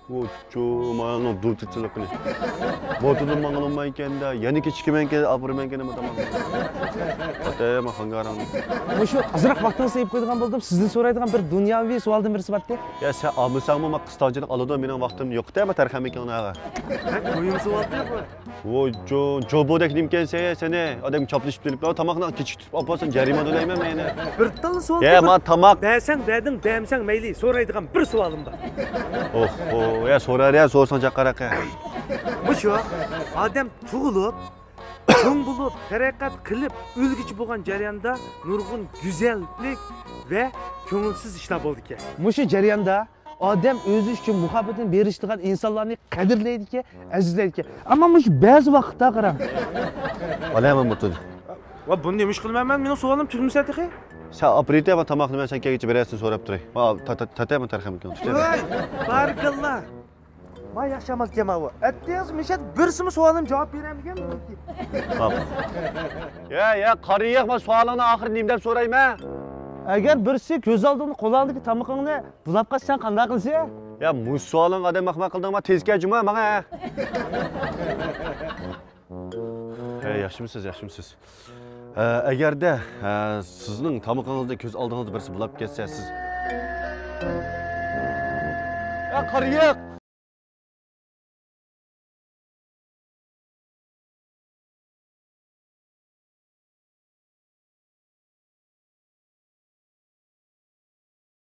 Ocho, mana durtitchilikni. Botudan manglamayken-da, yana kechikmenken, abirmenken nima tamam. Atayman hangaran. Shu azroq vaqtingizni yeb qo'ydigan bo'ldim. Sizdan so'raydigan bir dunyoviy savoldan birisi bor-da. Ya sen almasangmi, men qistonchilik oladi, mening vaqtim yo'q-da, men tarham ekanlar. Qo'yim savolda bu. Ocho, jobodek nimkense seni odam choplashib kelib, tomoqni kechiktirib olsan, jarima to'layman men. Bir tal savol. Ya, men tomoq. Bersang berding, bermasang mayli. So'raydigan bir savolim bor. Oh, ya so'rar ya, so'rsan chaqaraqa. Bu shu odam tug'ilib, cho'ng bo'lib, taraqqiyot qilib, o'lgichi bo'lgan jarayonda nurg'un go'zallik va ko'ngilsiz ishlar bo'ldi ekan. Mushu jarayonda odam o'zi uchun muhabbatini berishdigan insonlarni qadrlaydi ekan, azizlaydi ekan. Ammo mush ba'zi vaqtda qarang. Olaman butun. Va buni nima ish qilmayman? Mening savolim tug'ilmasa tehi. Sen aprite ama tomoqni men sen kelgacha berasini so'rab turay. Tatayman tarham ekan. Voy, barakalloh. Voy yaxshi amal kelma bu. Atdingiz mishat birsimi savolim javob beramigan? Hop. Ya, qariyoq, men savolingni oxiri nima deb so'rayman? Agar birisi ko'z oldingni, qo'l oldidagi tomoqingni bulab qolsan qanday qilsa? Ya, bu savoling odam mahmaq qildingmi? Tezga juma menga. Hey, yaxshimisiz? Agarda sizning tomoqingizda ko'z oldingizda birisi bulab ketsa, siz... Ya, qariyoq!